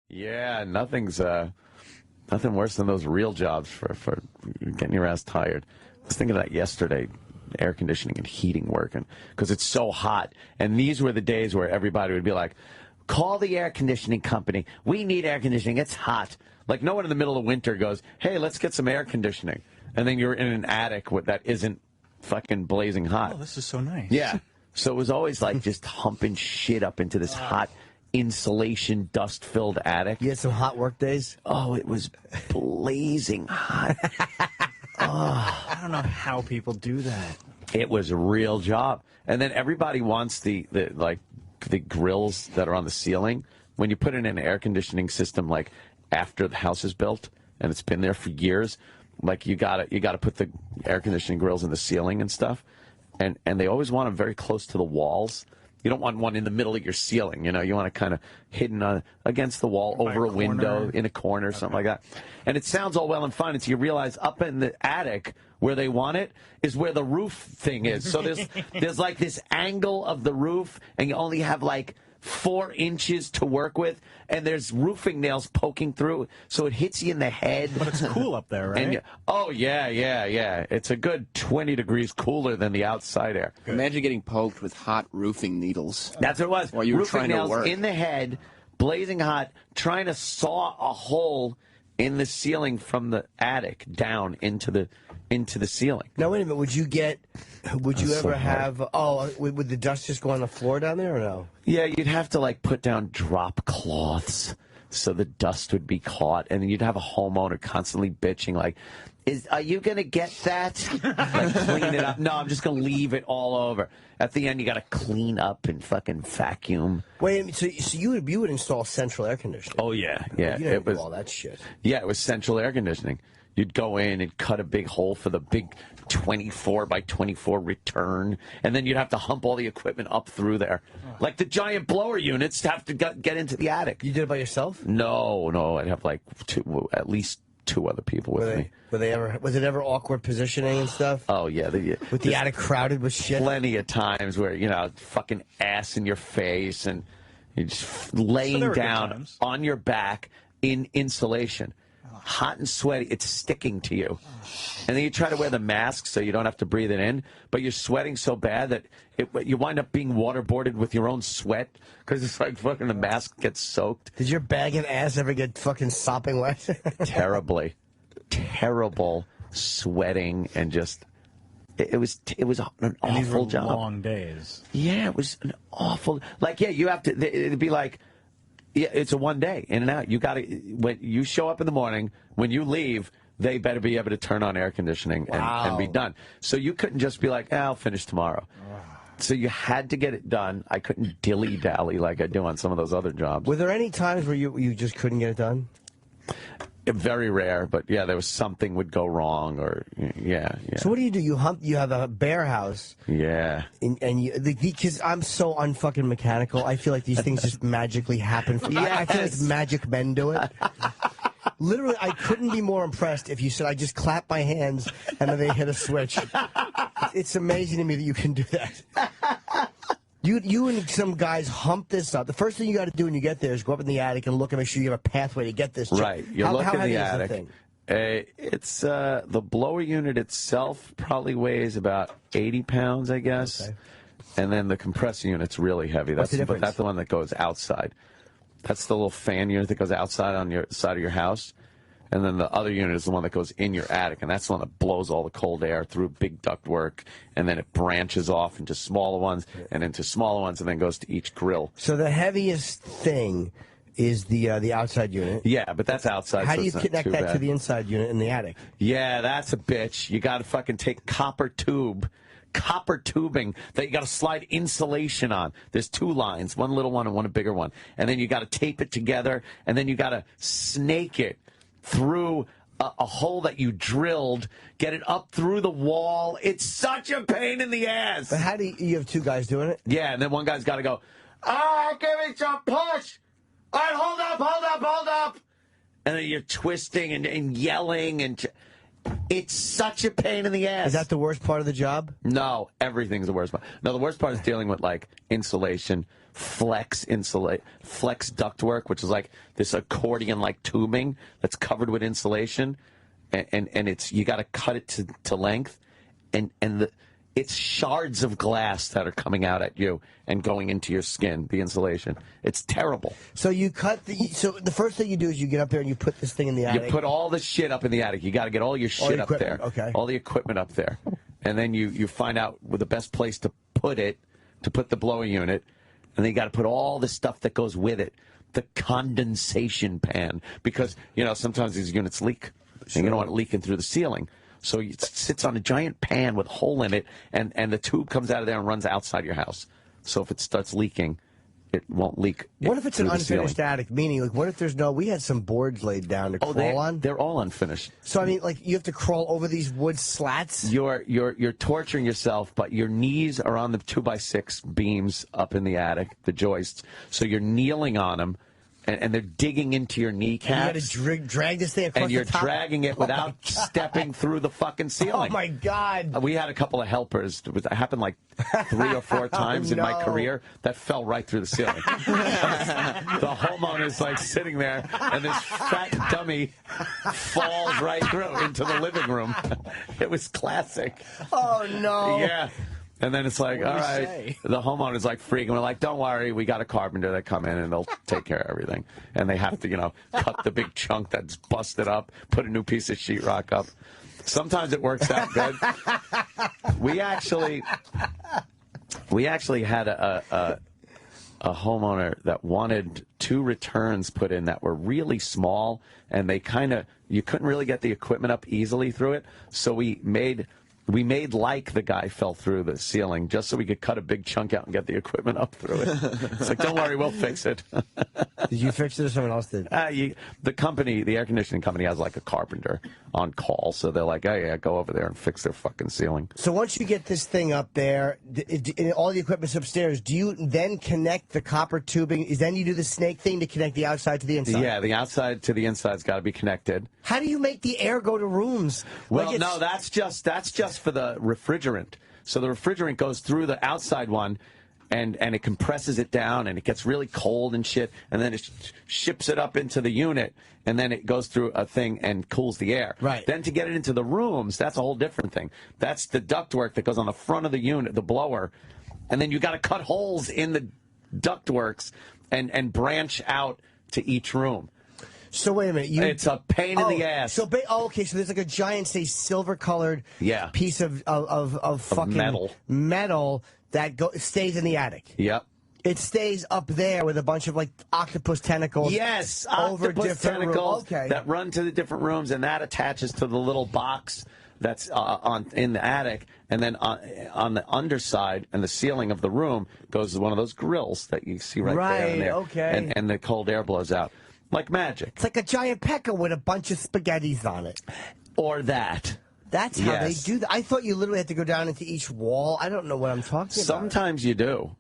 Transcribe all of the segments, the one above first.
Yeah, nothing worse than those real jobs for getting your ass tired. I was thinking of that yesterday, air conditioning and heating working, because it's so hot. And these were the days where everybody would be like, call the air conditioning company. We need air conditioning. It's hot. Like, no one in the middle of winter goes, hey, let's get some air conditioning. And then you're in an attic that isn't fucking blazing hot. Oh, this is so nice. Yeah. So it was always like just humping shit up into this hot insulation, dust-filled attic. You had some hot work days? Oh, it was blazing hot. I don't know how people do that. It was a real job. And then everybody wants the grills that are on the ceiling. When you put in an air conditioning system, like after the house is built and it's been there for years, like you gotta put the air conditioning grills in the ceiling and stuff. And they always want them very close to the walls. You don't want one in the middle of your ceiling, you know. You want it kind of hidden against the wall, over a window, in a corner, something like that. And it sounds all well and fine until you realize up in the attic where they want it is where the roof thing is. So there's like this angle of the roof, and you only have like 4 inches to work with, and there's roofing nails poking through, so it hits you in the head. But it's cool up there, right? Oh, yeah. It's a good 20 degrees cooler than the outside air. Good. Imagine getting poked with hot roofing needles. That's what it was. While you were roofing trying nails to work. in the head, blazing hot, trying to saw a hole in the ceiling from the attic down into the ceiling. Now, wait a minute. Would you ever have, would the dust just go on the floor down there or no? Yeah, you'd have to, like, put down drop cloths so the dust would be caught, and then you'd have a homeowner constantly bitching, like, are you going to get that? Like, clean it up. No, I'm just going to leave it all over. At the end, you got to clean up and fucking vacuum. Wait a minute, so you would install central air conditioning? Oh, yeah. It was all that shit. Yeah, it was central air conditioning. You'd go in and cut a big hole for the big 24 by 24 return, and then you'd have to hump all the equipment up through there. Like the giant blower units have to get into the attic. You did it by yourself? No. I'd have like at least 2 other people with me. Was it ever awkward positioning and stuff? Oh, yeah. With the attic crowded with shit? Plenty of times where, fucking ass in your face, and you're just laying down on your back in insulation. Hot and sweaty, it's sticking to you. And then you try to wear the mask so you don't have to breathe it in, but you're sweating so bad that you wind up being waterboarded with your own sweat, because it's like fucking the mask gets soaked. Did your bag and ass ever get fucking sopping wet? Terribly. Terrible sweating, and just, it was an awful job. Long days. Yeah, it was an awful, you have to, it'd be like, yeah, it's a 1 day, in and out. You got to, when you show up in the morning, when you leave, they better be able to turn on air conditioning and be done. So you couldn't just be like, I'll finish tomorrow. So you had to get it done. I couldn't dilly-dally like I do on some of those other jobs. Were there any times where you just couldn't get it done? Very rare, but yeah, there was something would go wrong, or yeah. So what do? You have a bear house. Yeah. Because I'm so unfucking mechanical, I feel like these things just magically happen. I feel like magic men do it. Literally, I couldn't be more impressed if you said I just clap my hands and then they hit a switch. It's amazing to me that you can do that. You and some guys hump this up. The first thing you got to do when you get there is go up in the attic and look and make sure you have a pathway to get this. Right. You look in the attic. It's the blower unit itself probably weighs about 80 pounds, I guess. Okay. And then the compressor unit's really heavy. What's the difference? But that's the one that goes outside. That's the little fan unit that goes outside on your side of your house. And then the other unit is the one that goes in your attic, and that's the one that blows all the cold air through big ductwork, and then it branches off into smaller ones, and into smaller ones, and then goes to each grill. So the heaviest thing is the outside unit. Yeah, but that's outside. How do you connect that to the inside unit in the attic? Yeah, that's a bitch. You got to fucking take copper tubing that you got to slide insulation on. There's 2 lines, one little one and one a bigger one, and then you got to tape it together, and then you got to snake it through a hole that you drilled, get it up through the wall. It's such a pain in the ass. But how do you have 2 guys doing it? Yeah, and then one guy's got to go, give me some push. All right, hold up. And then you're twisting and yelling, and It's such a pain in the ass. Is that the worst part of the job? No, everything's the worst part. No, the worst part is dealing with like insulation, flex ductwork, which is like this accordion-like tubing that's covered with insulation, and it's you got to cut it to length, and it's shards of glass that are coming out at you and going into your skin, the insulation. It's terrible. So you cut so the first thing you do is you get up there and you put this thing in the attic. You put all the shit up in the attic. You got to get all your shit up there. Okay. All the equipment up there. And then you find out where the best place to put the blower unit. And then you got to put all the stuff that goes with it. The condensation pan. Because, sometimes these units leak. Sure. And you don't want it leaking through the ceiling. So it sits on a giant pan with a hole in it, and the tube comes out of there and runs outside your house. So if it starts leaking, it won't leak. What if it's an unfinished attic? Meaning, like, what if there's we had some boards laid down to crawl on? They're all unfinished. So, I mean, like, you have to crawl over these wood slats? You're torturing yourself, but your knees are on the 2x6 beams up in the attic, the joists. So you're kneeling on them. And they're digging into your kneecaps. And you got to drag this thing across and you're the top. dragging it without stepping through the fucking ceiling. Oh, my God. We had a couple of helpers. It happened like 3 or 4 times in my career. That fell right through the ceiling. The homeowner's like sitting there, and this fat dummy falls right through into the living room. It was classic. Oh, no. Yeah. And then it's like, all right, the homeowner's like freaking. We're like, don't worry, we got a carpenter that come in and they'll take care of everything. And they have to, cut the big chunk that's busted up, put a new piece of sheetrock up. Sometimes it works out good. We actually had a homeowner that wanted 2 returns put in that were really small, and they you couldn't really get the equipment up easily through it. So we made like the guy fell through the ceiling just so we could cut a big chunk out and get the equipment up through it. It's like, don't worry, we'll fix it. Did you fix it or someone else did? The air conditioning company has like a carpenter on call, so they're like, oh yeah, go over there and fix their fucking ceiling. So once you get this thing up there, all the equipment's upstairs, do you then connect the copper tubing? Then you do the snake thing to connect the outside to the inside? Yeah, the outside to the inside's got to be connected. How do you make the air go to rooms? Well, no, that's just for the refrigerant. So the refrigerant goes through the outside one, and it compresses it down, and it gets really cold and shit, and then it ships it up into the unit, and then it goes through a thing and cools the air. Right. Then to get it into the rooms, that's a whole different thing. That's the ductwork that goes on the front of the unit, the blower, and then you got to cut holes in the ductworks and branch out to each room. So wait a minute. It's a pain in the ass. So okay. So there's like a giant, say, silver-colored piece of fucking metal that stays in the attic. Yep. It stays up there with a bunch of like octopus tentacles. Yes, over octopus different tentacles rooms. that run to the different rooms, and that attaches to the little box that's in the attic, and then on the underside and the ceiling of the room goes one of those grills that you see right there. And there. Okay. And the cold air blows out. Like magic. It's like a giant pecker with a bunch of spaghettis on it. Or that. That's how they do that. I thought you literally had to go down into each wall. I don't know what I'm talking about. Sometimes you do.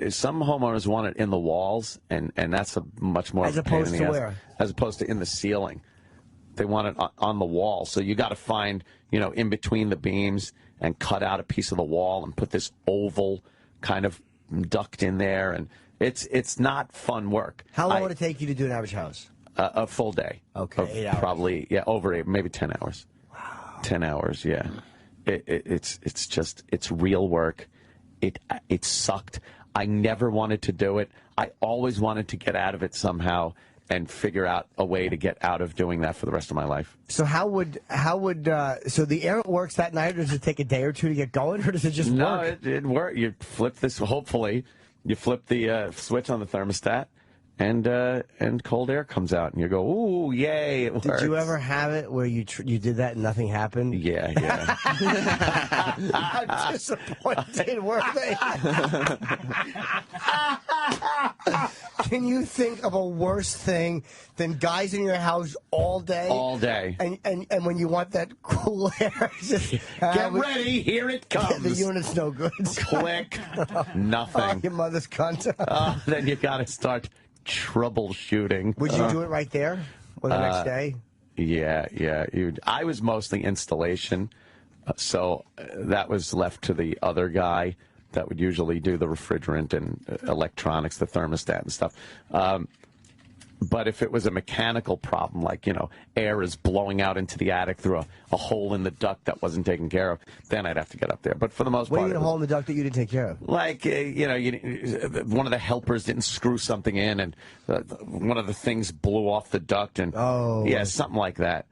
Some homeowners want it in the walls, and that's a much more as opposed to where? As opposed to in the ceiling. They want it on the wall. So you got to find, in between the beams and cut out a piece of the wall and put this oval kind of duct in there, and it's not fun work. How long would it take you to do an average house? A full day. Okay, 8 hours. Probably, over 8, maybe 10 hours. Wow. 10 hours, yeah. It's real work. It sucked. I never wanted to do it. I always wanted to get out of it somehow and figure out a way to get out of doing that for the rest of my life. So so the air works that night, or does it take a day or two to get going, or does it just work? No, it works. You flip this, hopefully. You flip the switch on the thermostat, and cold air comes out, and you go, ooh, yay, it works. Did you ever have it where you did that and nothing happened? Yeah. How disappointed were they? Can you think of a worse thing than guys in your house all day? All day. And when you want that cool air, just get ready, here it comes. The unit's no good. Click. Nothing. Oh, your mother's cunt. Then you got to start troubleshooting. Would you do it right there or the next day? Yeah. I was mostly installation, so that was left to the other guy that would usually do the refrigerant and electronics, the thermostat and stuff. But if it was a mechanical problem, like, air is blowing out into the attic through a hole in the duct that wasn't taken care of, then I'd have to get up there. But for the most part... What do you mean a hole in the duct that you didn't take care of? Like, one of the helpers didn't screw something in, and one of the things blew off the duct, and yeah, something like that.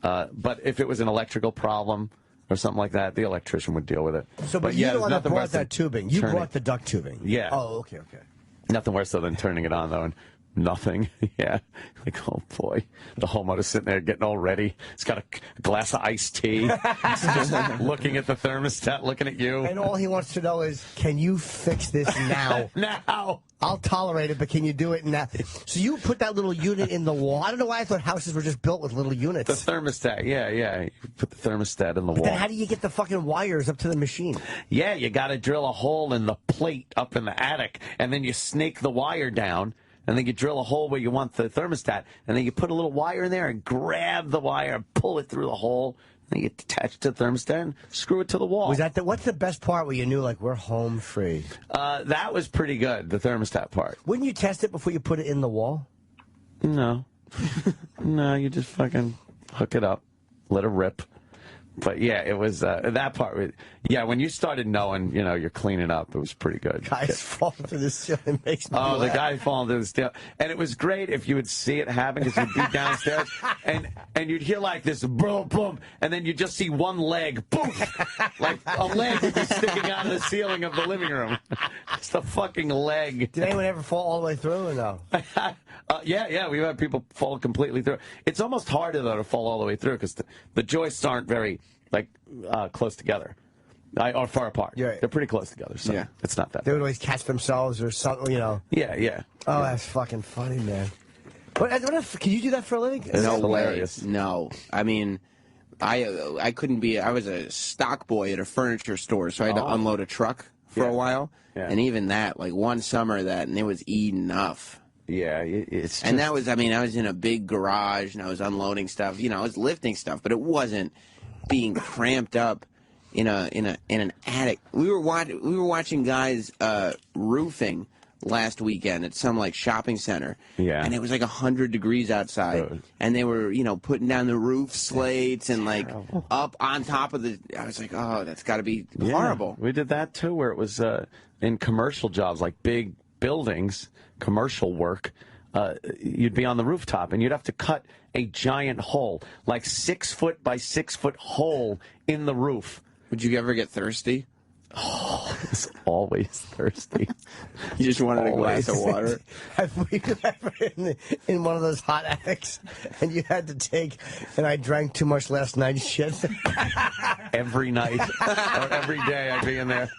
But if it was an electrical problem or something like that, the electrician would deal with it. So, but you're the one that brought that tubing. You brought the duct tubing. Yeah. Oh, okay. Nothing worse, though, than turning it on, though, and nothing. Yeah. Like, oh, boy. The homeowner's sitting there getting all ready. He's got a glass of iced tea. He's just looking at the thermostat, looking at you. And all he wants to know is, can you fix this now? Now. I'll tolerate it, but can you do it now? So you put that little unit in the wall. I don't know why I thought houses were just built with little units. The thermostat, yeah. You put the thermostat in the wall. Then how do you get the fucking wires up to the machine? Yeah, you got to drill a hole in the plate up in the attic, and then you snake the wire down, and then you drill a hole where you want the thermostat, and then you put a little wire in there and grab the wire and pull it through the hole. Then you attach it to the thermostat and screw it to the wall. Was that what's the best part where you knew, like, we're home free? That was pretty good, the thermostat part. Wouldn't you test it before you put it in the wall? No. No, you just fucking hook it up, let it rip. But yeah, it was that part. Yeah, when you started knowing, you're cleaning up, it was pretty good. Guys falling through the ceiling makes me laugh. The guy falling through the ceiling. And it was great if you would see it happen, because you'd be downstairs and you'd hear like this boom, boom, and then you'd just see one leg, boom, like a leg would be sticking out of the ceiling of the living room. It's the fucking leg. Did anyone ever fall all the way through or no? Yeah, we've had people fall completely through. It's almost harder, though, to fall all the way through, because the joists aren't very, close together. Or far apart. Yeah. They're pretty close together, so Yeah. it's not that They bad. would always catch themselves or something, Yeah. Oh, that's fucking funny, man. Can you do that for a living? It's No hilarious. way. No. I mean, I couldn't be. I was a stock boy at a furniture store, so I had to unload a truck for a while. Yeah. And even that, like one summer, and it was enough. Yeah, it's just... And that was, I was in a big garage and I was unloading stuff. I was lifting stuff, but it wasn't being cramped up in an attic. We were watching guys roofing last weekend at some shopping center. Yeah. And it was 100 degrees outside, and they were putting down the roof slates and up on top of the. I was like, oh, that's got to be horrible. We did that too, where it was in commercial jobs, like big buildings, commercial work. You'd be on the rooftop and you'd have to cut a giant hole, like 6 foot by 6 foot hole in the roof. Would you ever get thirsty? Oh, I was always thirsty. You just wanted a glass of water? Have we ever in one of those hot attics and you had to take, and I drank too much last night shit? Every night or every day I'd be in there.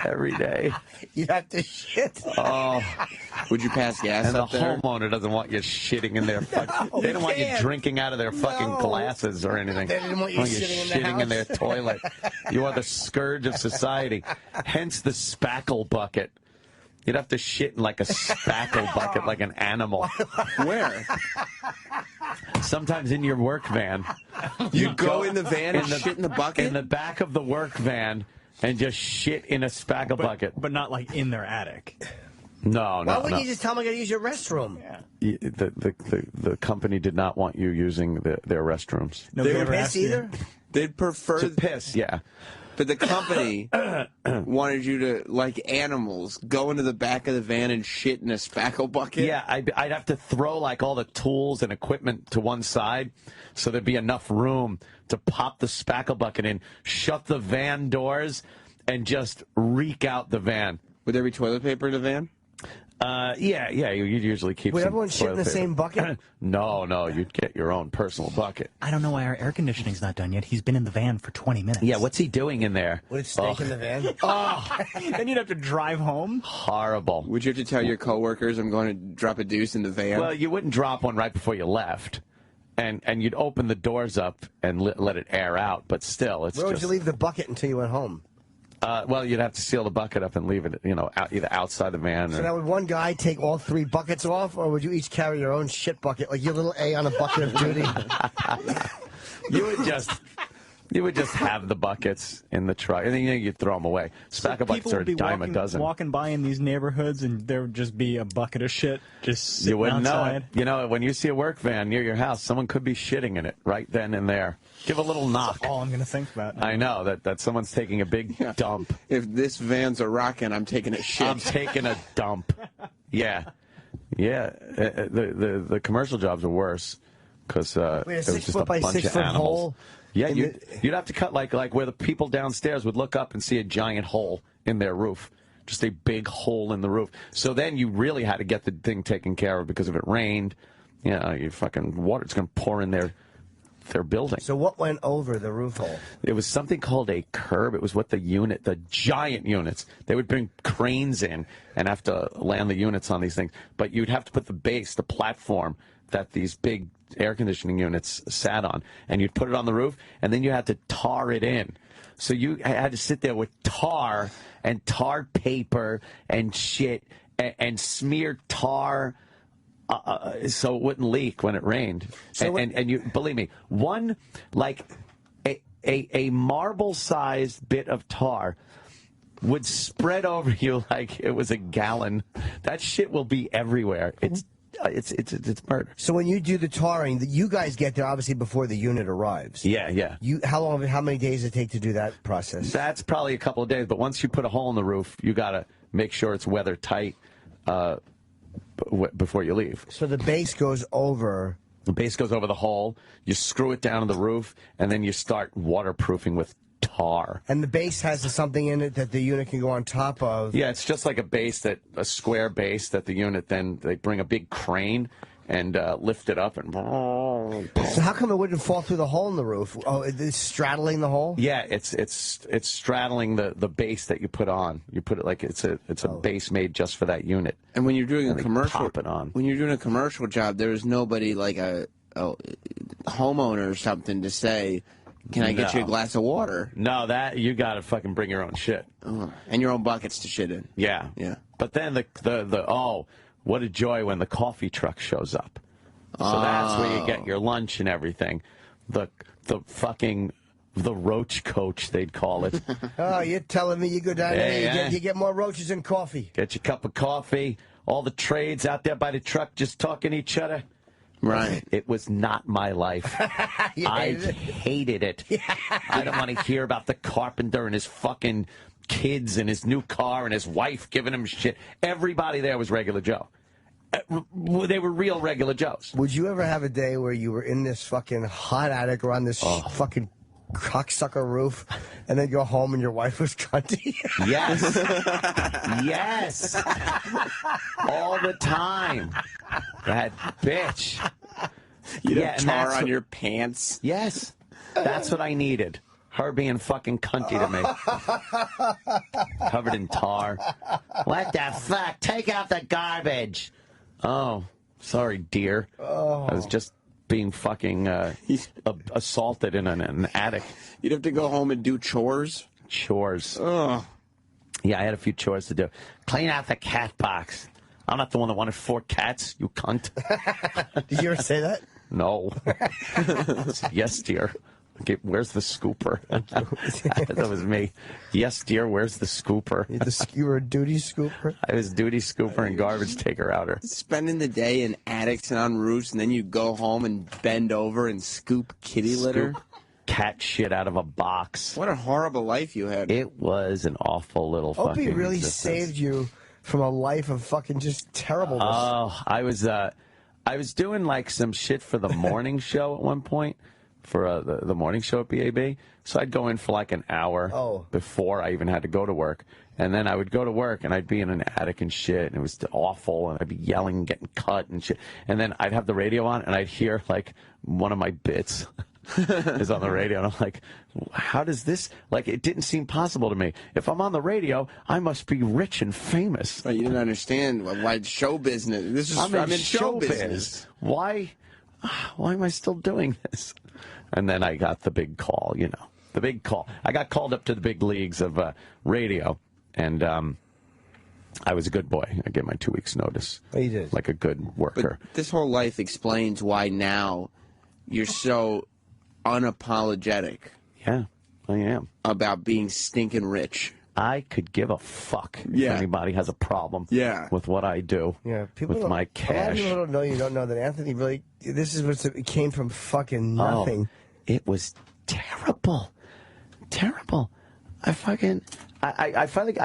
Every day. You have to shit. Oh. Would you pass gas And up the there? homeowner doesn't want you shitting in their fucking... No, they don't want you can't. drinking out of their fucking No. glasses or anything. They didn't want you shitting in the their house. toilet. You are the scourge of society. Hence the spackle bucket. You'd have to shit in like a spackle bucket, like an animal. Where? Sometimes in your work van. You go in the van and shit in the bucket? In the back of the work van and just shit in a spackle bucket. But not in their attic. No. Why wouldn't you just tell them I got to use your restroom? Yeah. The company did not want you using their restrooms. Nobody They ever would asked piss you? either? They'd prefer... To piss, yeah. But the company wanted you to, like animals, go into the back of the van and shit in a spackle bucket? Yeah, I'd have to throw all the tools and equipment to one side so there'd be enough room to pop the spackle bucket in, shut the van doors, and just reek out the van. Would there be toilet paper in the van? Yeah, you'd usually keep Would some everyone shit in toilet the paper. same bucket? No, you'd get your own personal bucket. I don't know why our air conditioning's not done yet. He's been in the van for 20 minutes. Yeah, what's he doing in there? Would it stink in the van? Then you'd have to drive home. Horrible. Would you have to tell your coworkers, I'm going to drop a deuce in the van? Well, you wouldn't drop one right before you left. And you'd open the doors up and let it air out, but still, it's Where would just... you leave the bucket until you went home? Well, you'd have to seal the bucket up and leave it, either outside the van. So now would one guy take all 3 buckets off, or would you each carry your own shit bucket, like your little A on a bucket of duty? You would just have the buckets in the truck, and then you'd throw them away. Spacker buckets are a dime a dozen. Walking by in these neighborhoods, and there would just be a bucket of shit just sitting You wouldn't outside. know it. When you see a work van near your house, someone could be shitting in it right then and there. Give a little knock. That's all I'm going to think about. I know that someone's taking a big dump. If this van's a rockin', I'm taking a shit. I'm taking a dump. Yeah. The commercial jobs are worse because it was just a bunch of animals. Hole. Yeah, you'd have to cut like where the people downstairs would look up and see a giant hole in their roof. Just a big hole in the roof. So then you really had to get the thing taken care of, because if it rained, you fucking water's going to pour in their building. So what went over the roof hole? It was something called a curb. It was what the giant units, they would bring cranes in and have to land the units on these things. But you'd have to put the base, the platform that these big air conditioning units sat on, and you'd put it on the roof, and then you had to tar it in. So you had to sit there with tar and tar paper and shit and smear tar so it wouldn't leak when it rained. So and you believe me, one like a marble-sized bit of tar would spread over you like it was a gallon. That shit will be everywhere. It's murder. So when you do the tarring, you guys get there obviously before the unit arrives. Yeah. How many days does it take to do that process? That's probably a couple of days, but once you put a hole in the roof, you got to make sure it's weather tight before you leave. So the base goes over. The base goes over the hole. You screw it down to the roof, and then you start waterproofing with tar. And the base has something in it that the unit can go on top of. Yeah, it's just like a square base that the unit, then they bring a big crane and lift it up and. So how come it wouldn't fall through the hole in the roof? Oh, it's straddling the hole. Yeah, it's straddling the base that you put on. You put it like it's a base made just for that unit. And when you're doing and a commercial, pop it on. When you're doing a commercial job, there's nobody like a homeowner or something to say, "Can I get you a glass of water?" No, that you got to fucking bring your own shit and your own buckets to shit in. Yeah. But then what a joy when the coffee truck shows up. So that's where you get your lunch and everything. The roach coach, they'd call it. Oh, you're telling me you go down there, you get more roaches than coffee. Get your cup of coffee. All the trades out there by the truck just talking to each other. Right. It was not my life. I hated it. I don't want to hear about the carpenter and his fucking kids and his new car and his wife giving him shit. Everybody there was regular Joe. They were real regular Joes. Would you ever have a day where you were in this fucking hot attic or on this fucking cocksucker roof, and then go home and your wife was cunty? Yes. Yes. All the time. That bitch. You'd have tar on your pants. Yes. That's what I needed. Her being fucking cunty to me. Covered in tar. What the fuck? Take out the garbage. Oh, sorry, dear. I was just being fucking assaulted in an attic. You'd have to go home and do chores? Chores. Oh. Yeah, I had a few chores to do. Clean out the cat box. I'm not the one that wanted 4 cats, you cunt. Did you ever say that? No. Yes, dear. Okay, where's the scooper? That was me. Yes, dear, where's the scooper? You were a duty scooper? I was duty scooper and garbage taker outer. Spending the day in attics and on roofs, and then you go home and bend over and scoop kitty litter? Cat shit out of a box. What a horrible life you had. It was an awful little fucking Opie really existence. saved you from a life of fucking just terribleness. Oh, I was doing like some shit for the morning show at one point. For the morning show at BAB. So I'd go in for like an hour before I even had to go to work. And then I would go to work and I'd be in an attic and shit. And it was awful. And I'd be yelling, getting cut and shit. And then I'd have the radio on and I'd hear like one of my bits is on the radio. And I'm like, how does this, like, it didn't seem possible to me. If I'm on the radio, I must be rich and famous. Right, you didn't understand why show business. I'm in show business. Why am I still doing this? And then I got the big call, the big call. I got called up to the big leagues of radio, and I was a good boy. I gave my 2 weeks notice. Oh, you did. Like a good worker. But this whole life explains why now you're so unapologetic. Yeah, I am. About being stinking rich. I could give a fuck Yeah. if anybody has a problem Yeah. with what I do People with don't- my A lot of cash. people don't know. You don't know that Anthony really. This is what it came from. Fucking nothing. Oh, it was terrible, terrible. I finally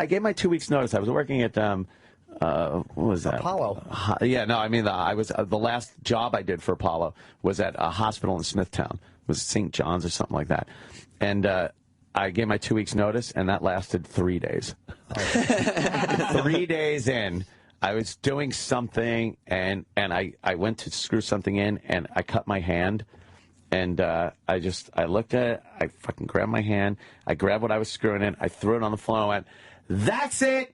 gave my 2 weeks notice. I was working at what was that? Apollo. Yeah, no, I mean I was the last job I did for Apollo was at a hospital in Smithtown. It was St. John's or something like that, and I gave my 2 weeks notice, and that lasted 3 days. 3 days in, I was doing something, and I went to screw something in, and I cut my hand. And I looked at it, I fucking grabbed my hand, I grabbed what I was screwing in, I threw it on the floor and went, "That's it!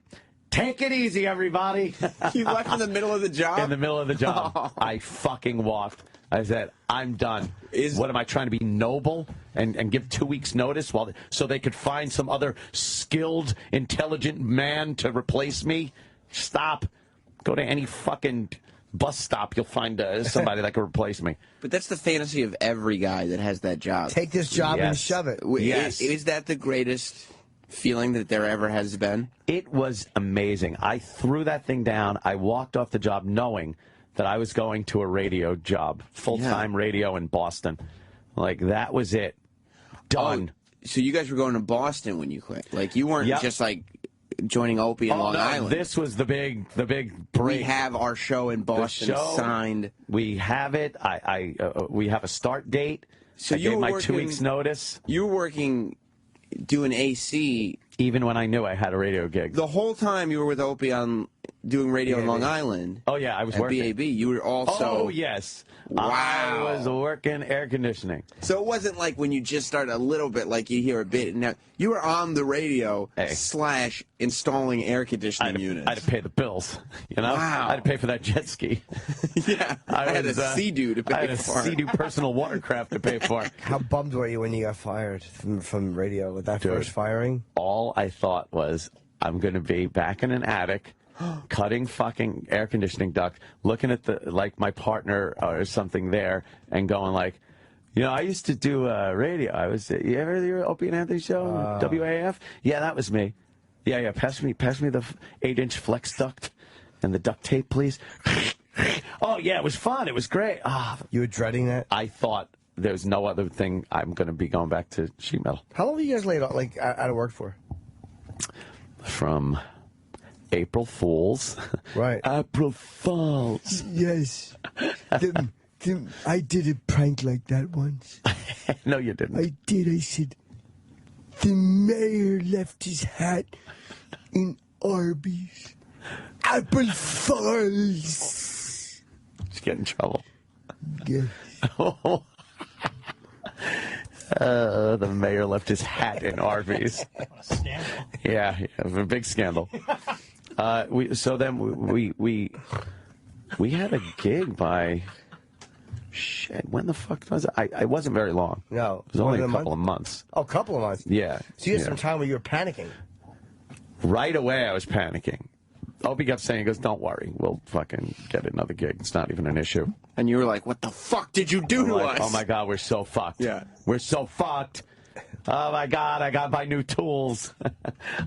Take it easy, everybody!" You left in the middle of the job? In the middle of the job. I fucking walked. I said, "I'm done." What am I trying to be noble and give 2 weeks notice so they could find some other skilled, intelligent man to replace me? Stop. Go to any fucking bus stop, you'll find somebody that can replace me. But that's the fantasy of every guy that has that job. Take this job and shove it. Yes. Is that the greatest feeling that there ever has been? It was amazing. I threw that thing down. I walked off the job knowing that I was going to a radio job, full-time radio in Boston. Like, that was it. Done. Oh, so you guys were going to Boston when you quit. Like, you weren't just like joining Opie in Long Island. This was the big break. We have our show in Boston signed. We have it. We have a start date. So I gave my 2 weeks notice. You were working, doing AC. Even when I knew I had a radio gig. The whole time you were with Opie on doing radio in Long Island. Oh, yeah, I was at working. BAB. You were also... Oh, yes. Wow. I was working air conditioning. So it wasn't like when you just started a little bit, like you hear a bit. Now, you were on the radio / installing air conditioning units. I had to pay the bills, you know? Wow. I had to pay for that jet ski. Yeah, I had a Sea-Doo to pay for. I had a Sea-Doo personal watercraft to pay for. How bummed were you when you got fired from radio with that first firing? All I thought was, I'm going to be back in an attic, cutting fucking air conditioning duct, looking at my partner or something there, and going like, you know, I used to do radio. I was, you ever hear the Opie and Anthony show, WAF? Yeah, that was me. Yeah, pass me the 8-inch flex duct and the duct tape, please. Oh, yeah, it was fun. It was great. You were dreading that? I thought there's no other thing. I'm going to be going back to sheet metal. How long were you guys laid off, like, out of work for? From April Fools. Right. April Fools. Yes. I did a prank like that once. No, you didn't. I did. I said, the mayor left his hat in Arby's. April Fools. Just get in trouble. Yes. The mayor left his hat in Arby's. What a scandal. Yeah, a big scandal. We had a gig by shit. When the fuck was it? I wasn't very long. No, it was only a more than couple of months. Oh, a couple of months. Yeah. So you had some time where you were panicking. Right away, I was panicking. Opie kept saying, he goes, "Don't worry, we'll fucking get another gig. It's not even an issue." And you were like, what the fuck did you do to us? Oh my God, we're so fucked. Yeah. We're so fucked. Oh my God, I got to buy new tools.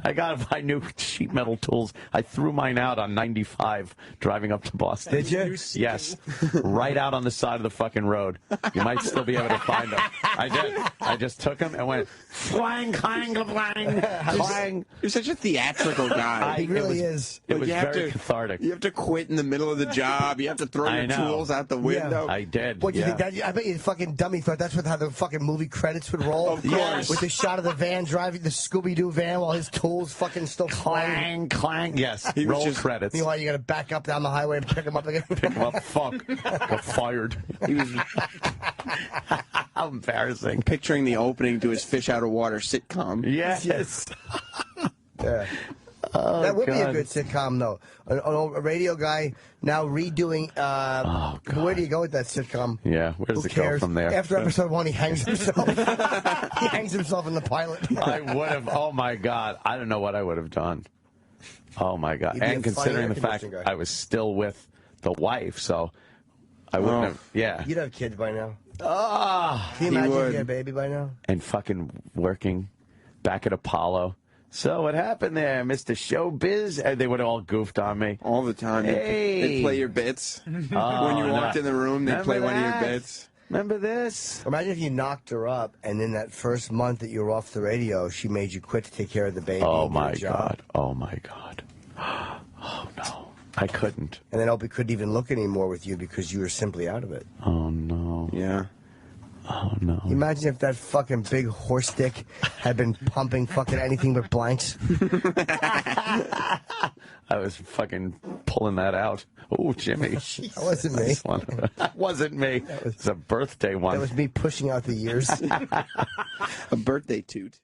I got to buy new sheet metal tools. I threw mine out on 95 driving up to Boston. Did you? Yes. Right out on the side of the fucking road. You might still be able to find them. I did. I just took them and went, flang, clang, clang, clang. You're such a theatrical guy. He really is. It was you have very to- cathartic. You have to quit in the middle of the job. You have to throw I your know. tools out the window. I did. What do you yeah. think? I bet you fucking dummy thought that's how the fucking movie credits would roll. Of course. With the shot of the van driving the Scooby-Doo van while his tools fucking still flying. Clang, clang. Yes. He was Roll just- credits. Meanwhile, you got to back up down the highway and pick him up again. Pick 'em up. Fuck. Got fired. He was How embarrassing. picturing the opening to his Fish Out of Water sitcom. Yes. Yeah. That would be a God. good sitcom, though. A radio guy now redoing. Where do you go with that sitcom? Yeah, where does Who it go cares? from there? After episode 1, he hangs himself. He hangs himself in the pilot. I would have. Oh my God! I don't know what I would have done. Oh my God! You'd be And a funny considering air the fact conditioning guy. I was still with the wife, so I wouldn't have. Yeah. You'd have kids by now. Ah. Can you imagine would. if you had a baby by now? And fucking working back at Apollo. So what happened there, Mr. Showbiz? And they would have all goofed on me. All the time. Hey. They'd play your bits. When you walked in the room, they'd play one of your bits. Remember this? Imagine if you knocked her up, and in that first month that you were off the radio, she made you quit to take care of the baby. Oh and get a my job. God! Oh my God! Oh no! I couldn't. And then Opie couldn't even look anymore with you because you were simply out of it. Oh no! Yeah. Oh no! Imagine if that fucking big horse dick had been pumping fucking anything but blanks. I was fucking pulling that out. Oh, Jimmy. That wasn't me. Nice one. That wasn't me. It's a birthday one. That was me pushing out the years. A birthday toot.